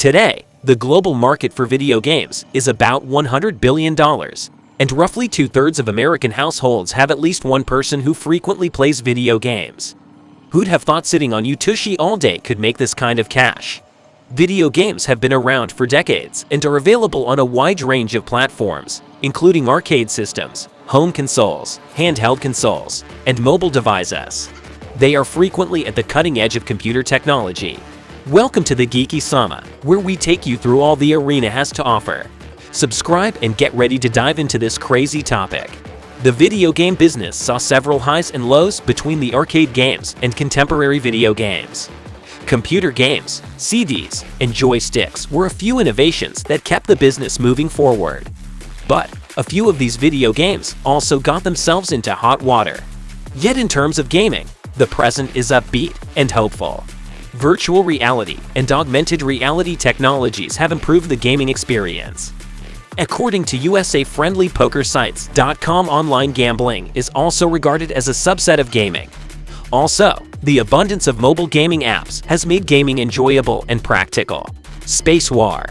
Today, the global market for video games is about $100 billion, and roughly two-thirds of American households have at least one person who frequently plays video games. Who'd have thought sitting on Utushi all day could make this kind of cash? Video games have been around for decades and are available on a wide range of platforms, including arcade systems, home consoles, handheld consoles, and mobile devices. They are frequently at the cutting edge of computer technology. Welcome to the Geeky Sama, where we take you through all the arena has to offer. Subscribe and get ready to dive into this crazy topic. The video game business saw several highs and lows between the arcade games and contemporary video games. Computer games, CDs, and joysticks were a few innovations that kept the business moving forward. But a few of these video games also got themselves into hot water. Yet in terms of gaming, the present is upbeat and hopeful. Virtual reality and augmented reality technologies have improved the gaming experience. According to USA-friendly PokerSites.com, online gambling is also regarded as a subset of gaming. Also, the abundance of mobile gaming apps has made gaming enjoyable and practical. Space War,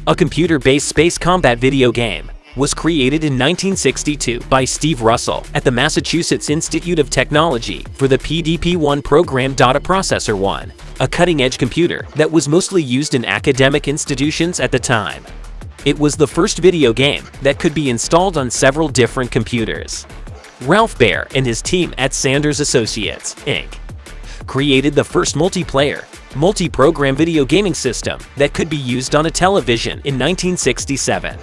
a computer-based space combat video game, was created in 1962 by Steve Russell at the Massachusetts Institute of Technology for the PDP-1 program. Data Processor 1, a cutting-edge computer that was mostly used in academic institutions at the time. It was the first video game that could be installed on several different computers. Ralph Baer and his team at Sanders Associates, Inc. created the first multiplayer, multi-program video gaming system that could be used on a television in 1967.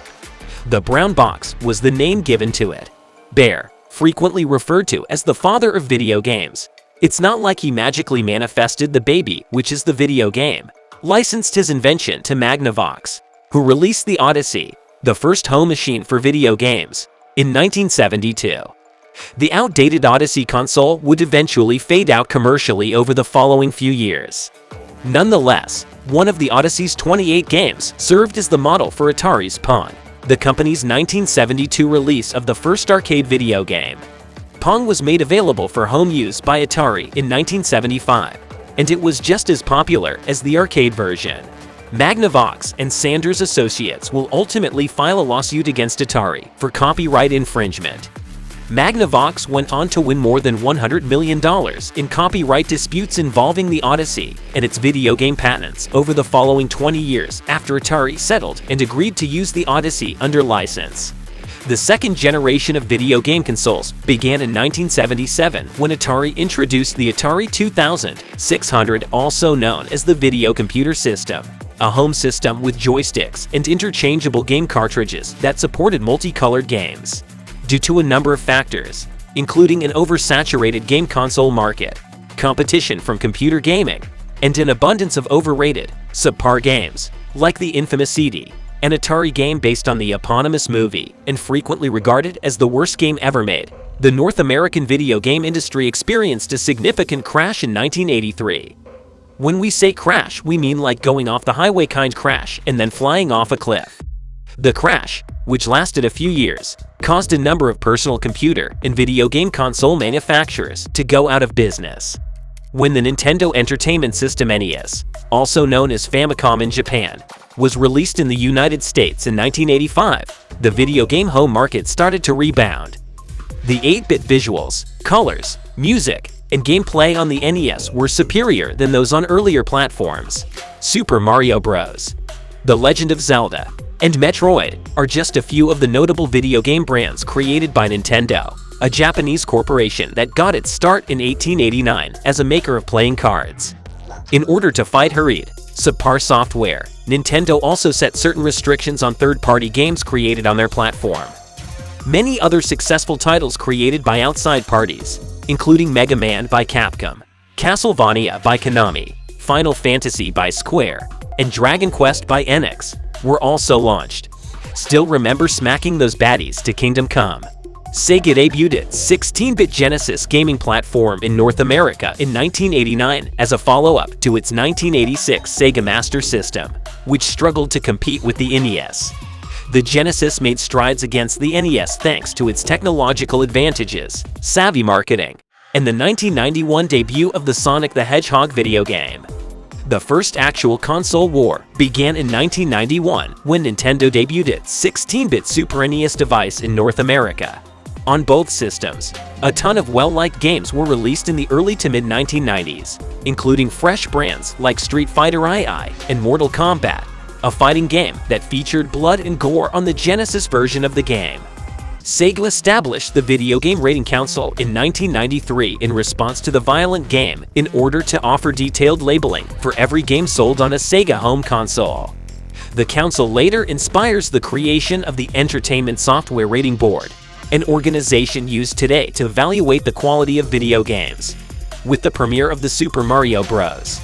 The brown box was the name given to it. Baer, frequently referred to as the father of video games. It's not like he magically manifested the baby, which is the video game. Licensed his invention to Magnavox, who released the Odyssey, the first home machine for video games, in 1972. The outdated Odyssey console would eventually fade out commercially over the following few years. Nonetheless, one of the Odyssey's 28 games served as the model for Atari's Pong, the company's 1972 release of the first arcade video game. Pong was made available for home use by Atari in 1975, and it was just as popular as the arcade version. Magnavox and Sanders Associates will ultimately file a lawsuit against Atari for copyright infringement. Magnavox went on to win more than $100 million in copyright disputes involving the Odyssey and its video game patents over the following 20 years after Atari settled and agreed to use the Odyssey under license. The second generation of video game consoles began in 1977 when Atari introduced the Atari 2600, also known as the Video Computer System, a home system with joysticks and interchangeable game cartridges that supported multicolored games. Due to a number of factors, including an oversaturated game console market, competition from computer gaming, and an abundance of overrated, subpar games, like the infamous CD, an Atari game based on the eponymous movie and frequently regarded as the worst game ever made, the North American video game industry experienced a significant crash in 1983. When we say crash, we mean like going off the highway kind crash and then flying off a cliff. The crash, which lasted a few years, caused a number of personal computer and video game console manufacturers to go out of business. When the Nintendo Entertainment System (NES), also known as Famicom in Japan, was released in the United States in 1985, the video game home market started to rebound. The 8-bit visuals, colors, music, and gameplay on the NES were superior than those on earlier platforms. Super Mario Bros., The Legend of Zelda, and Metroid are just a few of the notable video game brands created by Nintendo, a Japanese corporation that got its start in 1889 as a maker of playing cards. In order to fight hurried, subpar software, Nintendo also set certain restrictions on third-party games created on their platform. Many other successful titles created by outside parties, including Mega Man by Capcom, Castlevania by Konami, Final Fantasy by Square, and Dragon Quest by Enix, were also launched. Still remember smacking those baddies to Kingdom Come? Sega debuted its 16-bit Genesis gaming platform in North America in 1989 as a follow-up to its 1986 Sega Master System, which struggled to compete with the NES. The Genesis made strides against the NES thanks to its technological advantages, savvy marketing, and the 1991 debut of the Sonic the Hedgehog video game. The first actual console war began in 1991 when Nintendo debuted its 16-bit Super NES device in North America. On both systems, a ton of well-liked games were released in the early to mid-1990s, including fresh brands like Street Fighter II and Mortal Kombat, a fighting game that featured blood and gore on the Genesis version of the game. Sega established the Video Game Rating Council in 1993 in response to the violent game in order to offer detailed labeling for every game sold on a Sega home console. The council later inspires the creation of the Entertainment Software Rating Board, an organization used today to evaluate the quality of video games. With the premiere of the Super Mario Bros.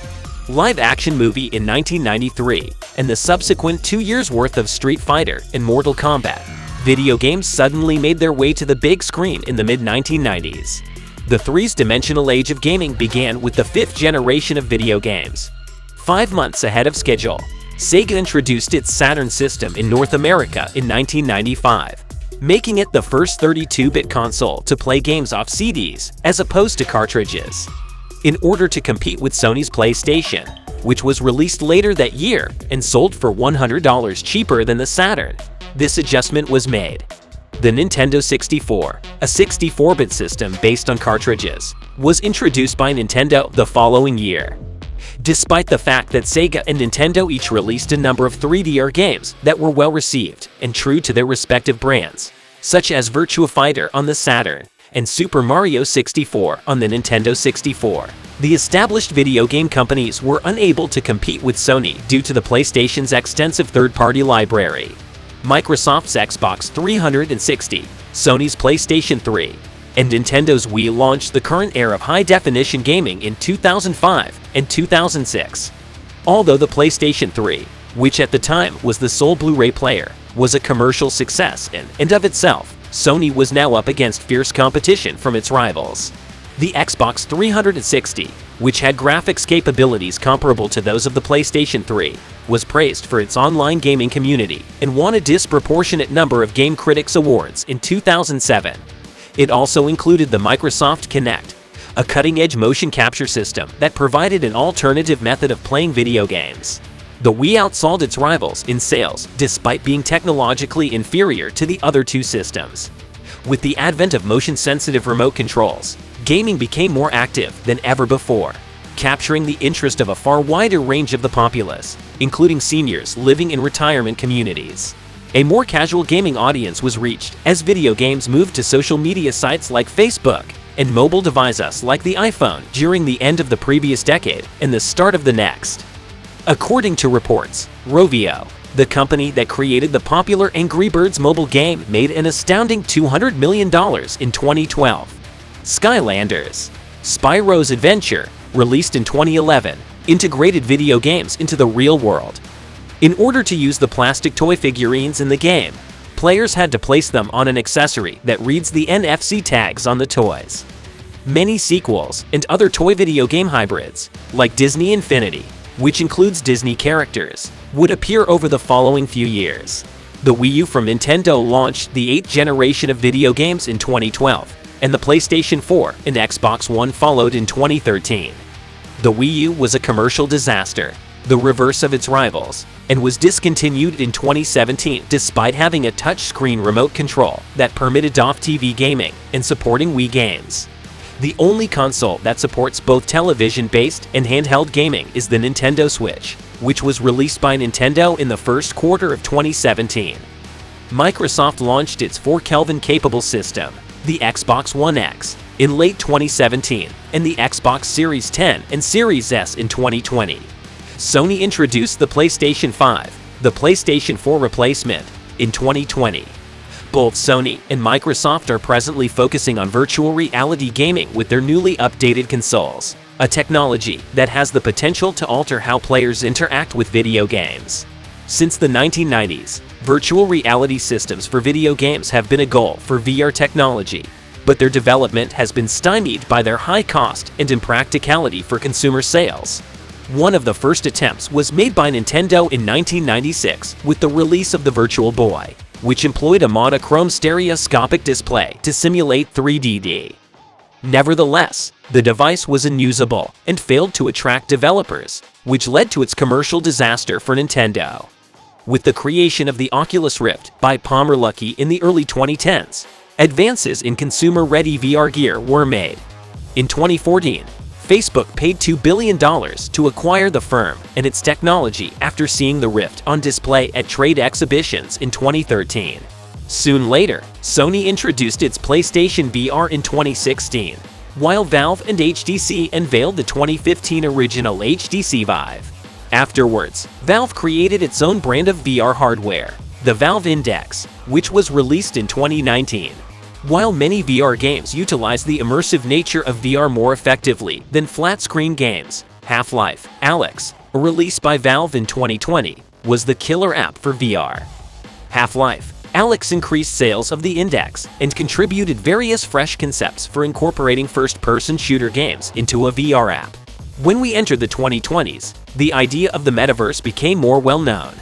Live-action movie in 1993 and the subsequent 2 years' worth of Street Fighter and Mortal Kombat, video games suddenly made their way to the big screen in the mid-1990s. The three-dimensional age of gaming began with the fifth generation of video games. 5 months ahead of schedule, Sega introduced its Saturn system in North America in 1995, making it the first 32-bit console to play games off CDs as opposed to cartridges. In order to compete with Sony's PlayStation, which was released later that year and sold for $100 cheaper than the Saturn, this adjustment was made. The Nintendo 64, a 64-bit system based on cartridges, was introduced by Nintendo the following year. Despite the fact that Sega and Nintendo each released a number of 3DR games that were well received and true to their respective brands, such as Virtua Fighter on the Saturn and Super Mario 64 on the Nintendo 64, the established video game companies were unable to compete with Sony due to the PlayStation's extensive third-party library. Microsoft's Xbox 360, Sony's PlayStation 3, and Nintendo's Wii launched the current era of high-definition gaming in 2005 and 2006. Although the PlayStation 3, which at the time was the sole Blu-ray player, was a commercial success in and of itself, Sony was now up against fierce competition from its rivals. The Xbox 360, which had graphics capabilities comparable to those of the PlayStation 3, was praised for its online gaming community and won a disproportionate number of Game Critics Awards in 2007. It also included the Microsoft Kinect, a cutting-edge motion capture system that provided an alternative method of playing video games. The Wii outsold its rivals in sales despite being technologically inferior to the other two systems. With the advent of motion-sensitive remote controls, gaming became more active than ever before, capturing the interest of a far wider range of the populace, including seniors living in retirement communities. A more casual gaming audience was reached as video games moved to social media sites like Facebook and mobile devices like the iPhone during the end of the previous decade and the start of the next. According to reports, Rovio, the company that created the popular Angry Birds mobile game, made an astounding $200 million in 2012. Skylanders, Spyro's adventure, released in 2011, integrated video games into the real world. In order to use the plastic toy figurines in the game, players had to place them on an accessory that reads the NFC tags on the toys. Many sequels and other toy video game hybrids, like Disney Infinity, which includes Disney characters, would appear over the following few years. The Wii U from Nintendo launched the 8th generation of video games in 2012, and the PlayStation 4 and Xbox One followed in 2013. The Wii U was a commercial disaster, the reverse of its rivals, and was discontinued in 2017 despite having a touchscreen remote control that permitted off-TV gaming and supporting Wii games. The only console that supports both television-based and handheld gaming is the Nintendo Switch, which was released by Nintendo in the first quarter of 2017. Microsoft launched its 4Kelvin-capable system, the Xbox One X, in late 2017, and the Xbox Series X and Series S in 2020. Sony introduced the PlayStation 5, the PlayStation 4 replacement, in 2020. Both Sony and Microsoft are presently focusing on virtual reality gaming with their newly updated consoles, a technology that has the potential to alter how players interact with video games. Since the 1990s, virtual reality systems for video games have been a goal for VR technology, but their development has been stymied by their high cost and impracticality for consumer sales. One of the first attempts was made by Nintendo in 1996 with the release of the Virtual Boy, which employed a monochrome stereoscopic display to simulate 3D. Nevertheless, the device was unusable and failed to attract developers, which led to its commercial disaster for Nintendo. With the creation of the Oculus Rift by Palmer Luckey in the early 2010s, advances in consumer-ready VR gear were made. In 2014, Facebook paid $2 billion to acquire the firm and its technology after seeing the Rift on display at trade exhibitions in 2013. Soon later, Sony introduced its PlayStation VR in 2016, while Valve and HTC unveiled the 2015 original HTC Vive. Afterwards, Valve created its own brand of VR hardware, the Valve Index, which was released in 2019. While many VR games utilize the immersive nature of VR more effectively than flat-screen games, Half-Life: Alyx, a release by Valve in 2020, was the killer app for VR. Half-Life: Alyx increased sales of the Index and contributed various fresh concepts for incorporating first-person shooter games into a VR app. When we entered the 2020s, the idea of the metaverse became more well-known.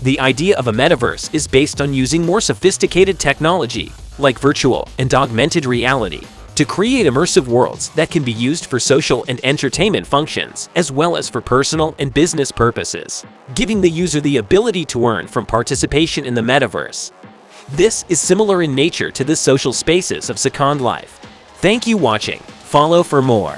The idea of a metaverse is based on using more sophisticated technology, like virtual and augmented reality, to create immersive worlds that can be used for social and entertainment functions, as well as for personal and business purposes, giving the user the ability to earn from participation in the metaverse. This is similar in nature to the social spaces of Second Life. Thank you for watching. Follow for more.